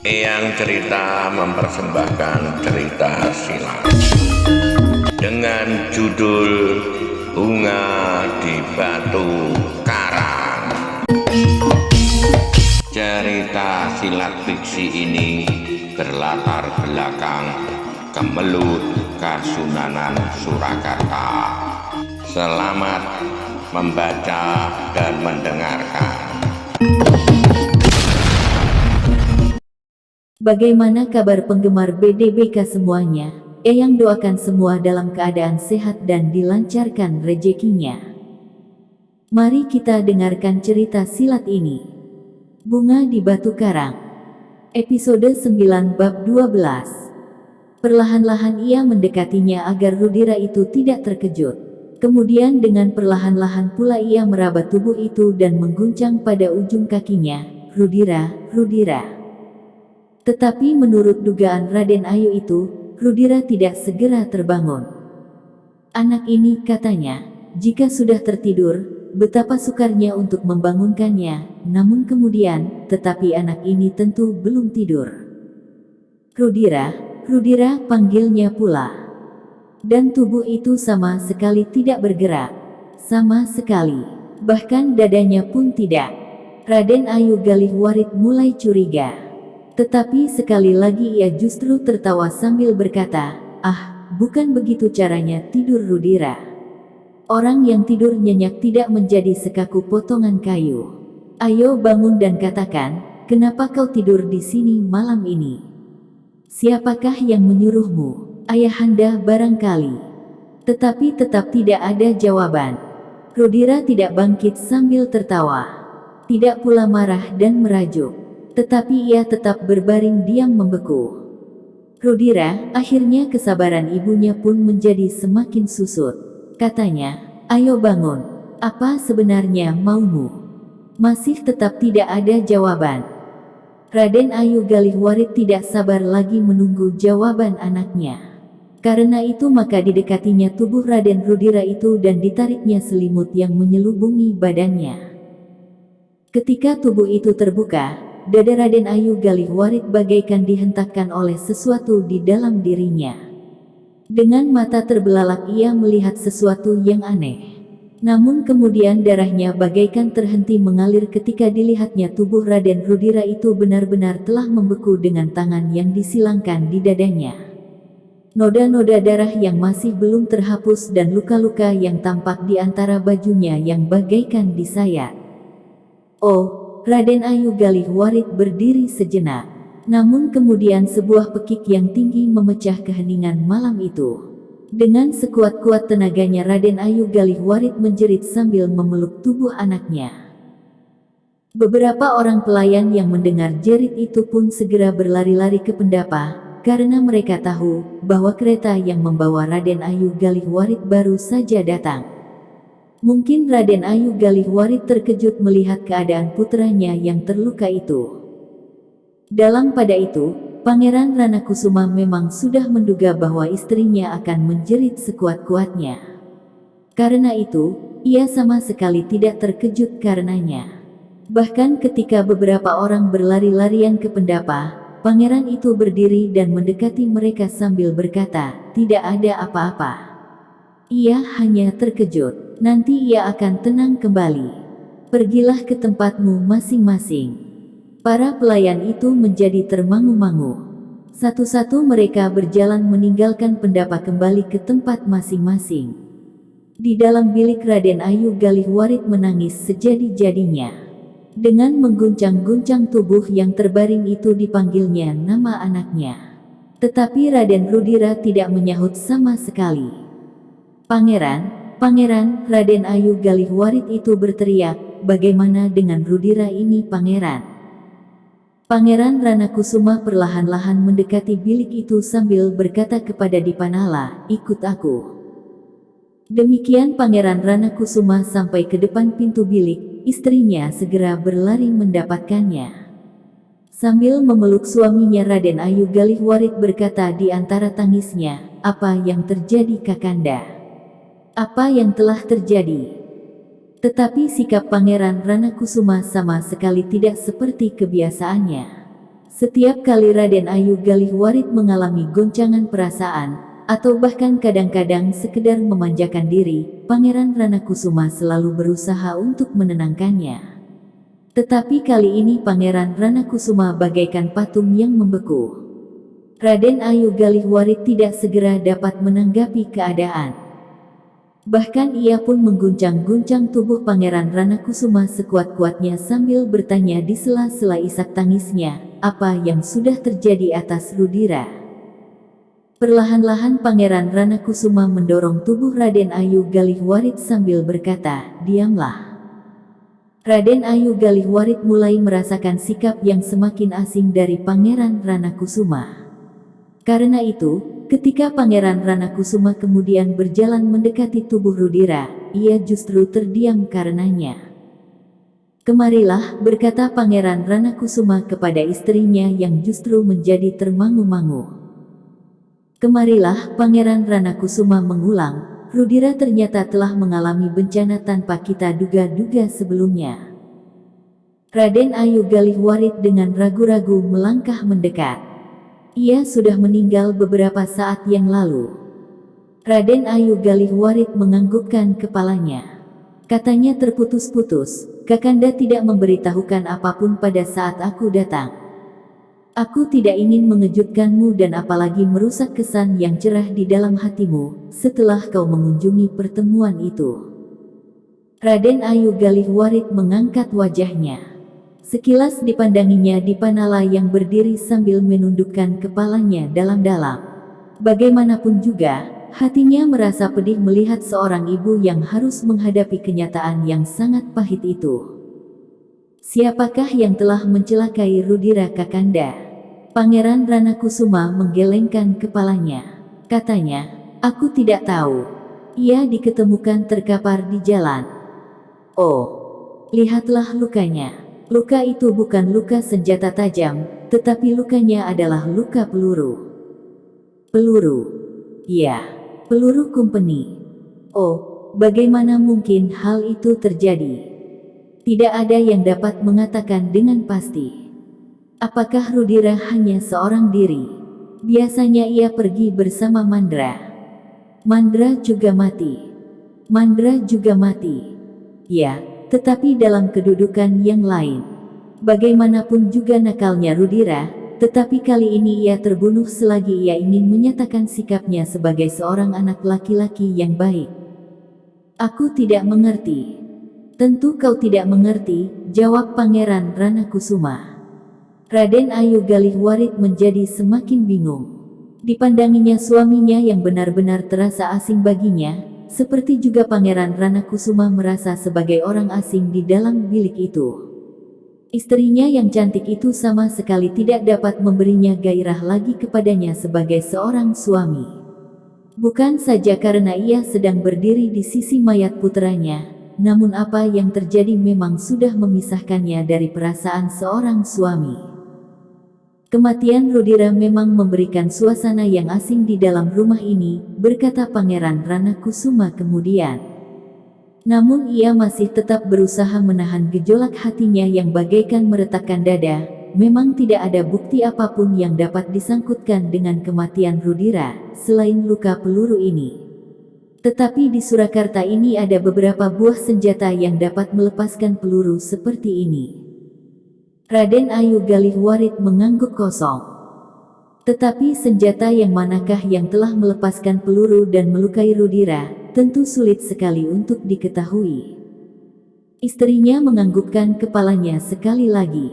Eyang Cerita mempersembahkan cerita silat dengan judul Bunga di Batu Karang. Cerita silat fiksi ini berlatar belakang Kemelut Kasunanan Surakarta. Selamat membaca dan mendengarkan. Bagaimana kabar penggemar BDBK semuanya? Eyang doakan semua dalam keadaan sehat dan dilancarkan rezekinya. Mari kita dengarkan cerita silat ini. Bunga di Batu Karang. Episode 9 bab 12. Perlahan-lahan ia mendekatinya agar Rudira itu tidak terkejut. Kemudian dengan perlahan-lahan pula ia meraba tubuh itu dan mengguncang pada ujung kakinya. Rudira, Rudira. Tetapi menurut dugaan Raden Ayu itu, Rudira tidak segera terbangun. Anak ini, katanya, jika sudah tertidur, betapa sukarnya untuk membangunkannya, namun kemudian, tetapi anak ini tentu belum tidur. Rudira, Rudira, panggilnya pula. Dan tubuh itu sama sekali tidak bergerak. Sama sekali. Bahkan dadanya pun tidak. Raden Ayu Galih Warit mulai curiga. Tetapi sekali lagi ia justru tertawa sambil berkata, "Ah, bukan begitu caranya tidur Rudira. Orang yang tidur nyenyak tidak menjadi sekaku potongan kayu. Ayo bangun dan katakan, kenapa kau tidur di sini malam ini? Siapakah yang menyuruhmu? Ayahanda barangkali." Tetapi tetap tidak ada jawaban. Rudira tidak bangkit sambil tertawa. Tidak pula marah dan merajuk. Tetapi ia tetap berbaring diam membeku. Rudira, akhirnya kesabaran ibunya pun menjadi semakin susut. Katanya, "Ayo bangun. Apa sebenarnya maumu?" Masih tetap tidak ada jawaban. Raden Ayu Galih Warit tidak sabar lagi menunggu jawaban anaknya. Karena itu maka didekatinya tubuh Raden Rudira itu dan ditariknya selimut yang menyelubungi badannya. Ketika tubuh itu terbuka, dada Raden Ayu Galih Warit bagaikan dihentakkan oleh sesuatu di dalam dirinya. Dengan mata terbelalak ia melihat sesuatu yang aneh. Namun kemudian darahnya bagaikan terhenti mengalir ketika dilihatnya tubuh Raden Rudira itu benar-benar telah membeku dengan tangan yang disilangkan di dadanya. Noda-noda darah yang masih belum terhapus dan luka-luka yang tampak di antara bajunya yang bagaikan disayat. Oh, Raden Ayu Galih Warit berdiri sejenak. Namun kemudian sebuah pekik yang tinggi memecah keheningan malam itu. Dengan sekuat-kuat tenaganya Raden Ayu Galih Warit menjerit sambil memeluk tubuh anaknya. Beberapa orang pelayan yang mendengar jerit itu pun segera berlari-lari ke pendapa, karena mereka tahu bahwa kereta yang membawa Raden Ayu Galih Warit baru saja datang. Mungkin Raden Ayu Galih Warit terkejut melihat keadaan putranya yang terluka itu. Dalam pada itu, Pangeran Ranakusuma memang sudah menduga bahwa istrinya akan menjerit sekuat-kuatnya. Karena itu, ia sama sekali tidak terkejut karenanya. Bahkan ketika beberapa orang berlari-larian ke pendapa, pangeran itu berdiri dan mendekati mereka sambil berkata, "Tidak ada apa-apa." Ia hanya terkejut. Nanti ia akan tenang kembali. Pergilah ke tempatmu masing-masing. Para pelayan itu menjadi termangu-mangu. Satu-satu mereka berjalan meninggalkan pendapa kembali ke tempat masing-masing. Di dalam bilik Raden Ayu Galih Warit menangis sejadi-jadinya. Dengan mengguncang-guncang tubuh yang terbaring itu dipanggilnya nama anaknya. Tetapi Raden Rudira tidak menyahut sama sekali. "Pangeran, Pangeran!" Raden Ayu Galih Warit itu berteriak, "Bagaimana dengan Rudira ini Pangeran?" Pangeran Ranakusuma perlahan-lahan mendekati bilik itu sambil berkata kepada Dipanala, "Ikut aku." Demikian Pangeran Ranakusuma sampai ke depan pintu bilik, istrinya segera berlari mendapatkannya. Sambil memeluk suaminya Raden Ayu Galih Warit berkata di antara tangisnya, "Apa yang terjadi Kakanda? Apa yang telah terjadi?" Tetapi sikap Pangeran Ranakusuma sama sekali tidak seperti kebiasaannya. Setiap kali Raden Ayu Galihwarit mengalami goncangan perasaan, atau bahkan kadang-kadang sekedar memanjakan diri, Pangeran Ranakusuma selalu berusaha untuk menenangkannya. Tetapi kali ini Pangeran Ranakusuma bagaikan patung yang membeku. Raden Ayu Galihwarit tidak segera dapat menanggapi keadaan. Bahkan ia pun mengguncang-guncang tubuh Pangeran Ranakusuma sekuat-kuatnya sambil bertanya di sela-sela isak tangisnya, apa yang sudah terjadi atas Rudira. Perlahan-lahan Pangeran Ranakusuma mendorong tubuh Raden Ayu Galihwarit sambil berkata, "Diamlah." Raden Ayu Galihwarit mulai merasakan sikap yang semakin asing dari Pangeran Ranakusuma. Karena itu, ketika Pangeran Ranakusuma kemudian berjalan mendekati tubuh Rudira, ia justru terdiam karenanya. "Kemarilah," berkata Pangeran Ranakusuma kepada istrinya yang justru menjadi termangu-mangu. "Kemarilah," Pangeran Ranakusuma mengulang, "Rudira ternyata telah mengalami bencana tanpa kita duga-duga sebelumnya." Raden Ayu Galihwarit dengan ragu-ragu melangkah mendekat. "Ia sudah meninggal beberapa saat yang lalu." Raden Ayu Galihwarit menganggukkan kepalanya. Katanya terputus-putus, "Kakanda tidak memberitahukan apapun pada saat aku datang. Aku tidak ingin mengejutkanmu dan apalagi merusak kesan yang cerah di dalam hatimu setelah kau mengunjungi pertemuan itu." Raden Ayu Galihwarit mengangkat wajahnya. Sekilas dipandanginya Dipanala yang berdiri sambil menundukkan kepalanya dalam-dalam. Bagaimanapun juga, hatinya merasa pedih melihat seorang ibu yang harus menghadapi kenyataan yang sangat pahit itu. "Siapakah yang telah mencelakai Rudira, Kakanda?" Pangeran Ranakusuma menggelengkan kepalanya. Katanya, "Aku tidak tahu. Ia diketemukan terkapar di jalan." "Oh, lihatlah lukanya. Luka itu bukan luka senjata tajam, tetapi lukanya adalah luka peluru." "Peluru?" "Ya, peluru Company." "Oh, bagaimana mungkin hal itu terjadi?" "Tidak ada yang dapat mengatakan dengan pasti." "Apakah Rudira hanya seorang diri? Biasanya ia pergi bersama Mandra." "Mandra juga mati." "Mandra juga mati." "Ya, tetapi dalam kedudukan yang lain. Bagaimanapun juga nakalnya Rudira, tetapi kali ini ia terbunuh selagi ia ingin menyatakan sikapnya sebagai seorang anak laki-laki yang baik." "Aku tidak mengerti." "Tentu kau tidak mengerti," jawab Pangeran Ranakusuma. Raden Ayu Galihwarit menjadi semakin bingung. Dipandanginya suaminya yang benar-benar terasa asing baginya, seperti juga Pangeran Ranakusuma merasa sebagai orang asing di dalam bilik itu. Istrinya yang cantik itu sama sekali tidak dapat memberinya gairah lagi kepadanya sebagai seorang suami. Bukan saja karena ia sedang berdiri di sisi mayat putranya, namun apa yang terjadi memang sudah memisahkannya dari perasaan seorang suami. "Kematian Rudira memang memberikan suasana yang asing di dalam rumah ini," berkata Pangeran Ranakusuma kemudian. Namun ia masih tetap berusaha menahan gejolak hatinya yang bagaikan meretakkan dada. Memang tidak ada bukti apapun yang dapat disangkutkan dengan kematian Rudira, selain luka peluru ini. Tetapi di Surakarta ini ada beberapa buah senjata yang dapat melepaskan peluru seperti ini. Raden Ayu Galihwarit mengangguk kosong. "Tetapi senjata yang manakah yang telah melepaskan peluru dan melukai Rudira, tentu sulit sekali untuk diketahui." Istrinya menganggukkan kepalanya sekali lagi.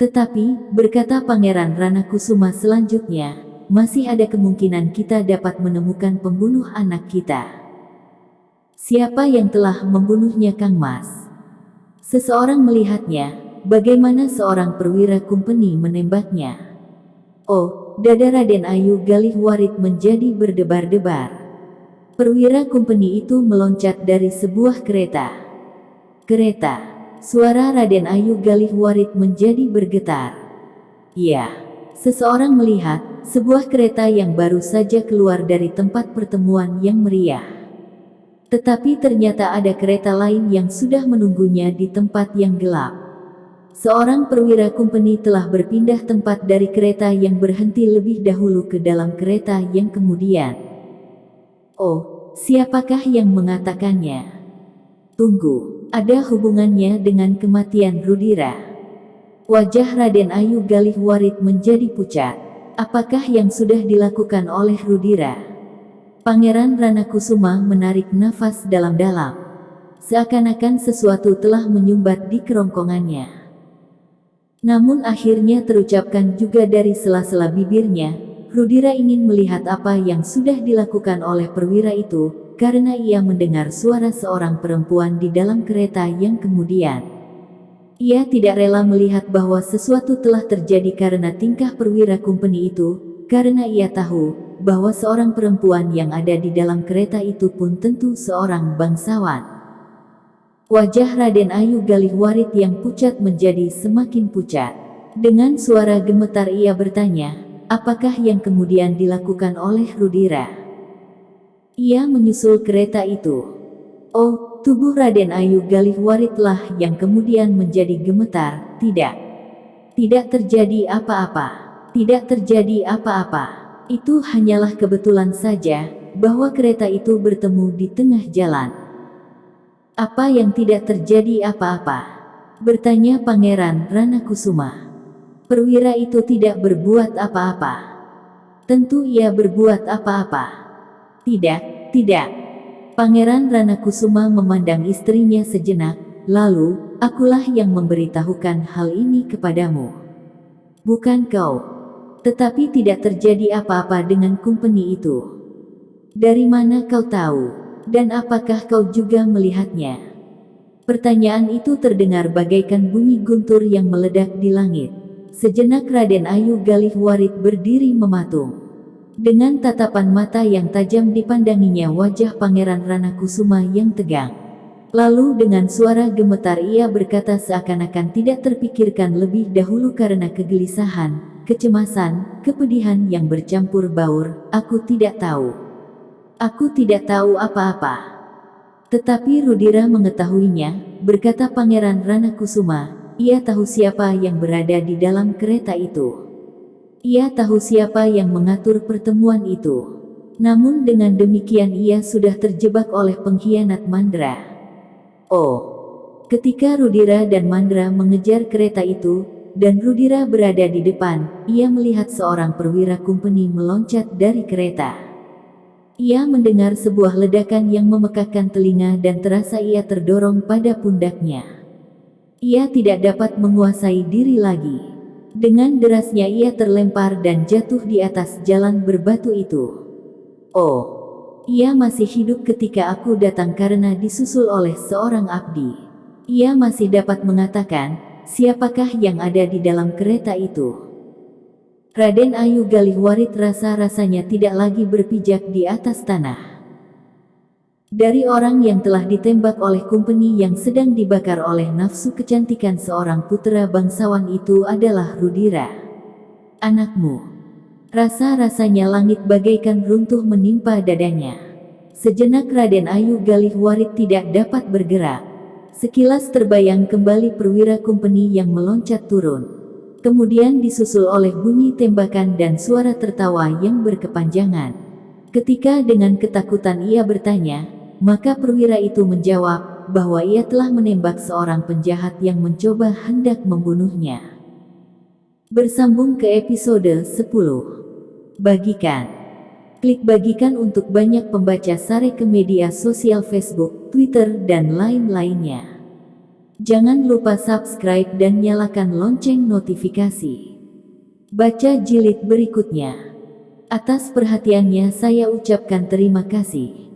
"Tetapi," berkata Pangeran Ranakusuma selanjutnya, "masih ada kemungkinan kita dapat menemukan pembunuh anak kita." "Siapa yang telah membunuhnya, Kang Mas?" "Seseorang melihatnya." "Bagaimana seorang perwira Company menembaknya?" Oh, dada Raden Ayu Galihwarit menjadi berdebar-debar. Perwira Company itu meloncat dari sebuah kereta. "Kereta?" Suara Raden Ayu Galihwarit menjadi bergetar. "Ya, seseorang melihat sebuah kereta yang baru saja keluar dari tempat pertemuan yang meriah." Tetapi ternyata ada kereta lain yang sudah menunggunya di tempat yang gelap. Seorang perwira kumpeni telah berpindah tempat dari kereta yang berhenti lebih dahulu ke dalam kereta yang kemudian. Oh, siapakah yang mengatakannya? Tunggu, ada hubungannya dengan kematian Rudira. Wajah Raden Ayu Galihwarit menjadi pucat. Apakah yang sudah dilakukan oleh Rudira? Pangeran Ranakusuma menarik nafas dalam-dalam. Seakan-akan sesuatu telah menyumbat di kerongkongannya. Namun akhirnya terucapkan juga dari sela-sela bibirnya, Rudira ingin melihat apa yang sudah dilakukan oleh perwira itu, karena ia mendengar suara seorang perempuan di dalam kereta yang kemudian. Ia tidak rela melihat bahwa sesuatu telah terjadi karena tingkah perwira kumpeni itu, karena ia tahu bahwa seorang perempuan yang ada di dalam kereta itu pun tentu seorang bangsawan. Wajah Raden Ayu Galihwarit yang pucat menjadi semakin pucat. Dengan suara gemetar ia bertanya, apakah yang kemudian dilakukan oleh Rudira? Ia menyusul kereta itu. Oh, tubuh Raden Ayu Galihwaritlah yang kemudian menjadi gemetar. Tidak terjadi apa-apa. Tidak terjadi apa-apa. Itu hanyalah kebetulan saja, bahwa kereta itu bertemu di tengah jalan. Apa yang tidak terjadi apa-apa? Bertanya Pangeran Ranakusuma. Perwira itu tidak berbuat apa-apa. Tentu ia berbuat apa-apa. Tidak. Pangeran Ranakusuma memandang istrinya sejenak, lalu, akulah yang memberitahukan hal ini kepadamu. Bukan kau. Tetapi tidak terjadi apa-apa dengan kumpeni itu. Dari mana kau tahu? Dan apakah kau juga melihatnya? Pertanyaan itu terdengar bagaikan bunyi guntur yang meledak di langit. Sejenak Raden Ayu Galihwarit berdiri mematung. Dengan tatapan mata yang tajam dipandanginya wajah Pangeran Ranakusuma yang tegang. Lalu dengan suara gemetar ia berkata seakan-akan tidak terpikirkan lebih dahulu karena kegelisahan, kecemasan, kepedihan yang bercampur baur, aku tidak tahu. Aku tidak tahu apa-apa. Tetapi Rudira mengetahuinya, berkata Pangeran Ranakusuma, ia tahu siapa yang berada di dalam kereta itu. Ia tahu siapa yang mengatur pertemuan itu. Namun dengan demikian ia sudah terjebak oleh pengkhianat Mandra. Oh, ketika Rudira dan Mandra mengejar kereta itu, dan Rudira berada di depan, ia melihat seorang perwira kumpeni meloncat dari kereta. Ia mendengar sebuah ledakan yang memekakkan telinga dan terasa ia terdorong pada pundaknya. Ia tidak dapat menguasai diri lagi. Dengan derasnya ia terlempar dan jatuh di atas jalan berbatu itu. Oh. Ia masih hidup ketika aku datang karena disusul oleh seorang abdi. Ia masih dapat mengatakan, siapakah yang ada di dalam kereta itu. Raden Ayu Galihwarit rasa-rasanya tidak lagi berpijak di atas tanah. Dari orang yang telah ditembak oleh kumpeni yang sedang dibakar oleh nafsu kecantikan seorang putera bangsawan itu adalah Rudira. Anakmu. Rasa-rasanya langit bagaikan runtuh menimpa dadanya. Sejenak Raden Ayu Galihwarit tidak dapat bergerak. Sekilas terbayang kembali perwira kumpeni yang meloncat turun. Kemudian disusul oleh bunyi tembakan dan suara tertawa yang berkepanjangan. Ketika dengan ketakutan ia bertanya, maka perwira itu menjawab bahwa ia telah menembak seorang penjahat yang mencoba hendak membunuhnya. Bersambung ke episode 10. Bagikan. Klik bagikan untuk banyak pembaca Sare ke media sosial Facebook, Twitter, dan lain-lainnya. Jangan lupa subscribe dan nyalakan lonceng notifikasi. Baca jilid berikutnya. Atas perhatiannya saya ucapkan terima kasih.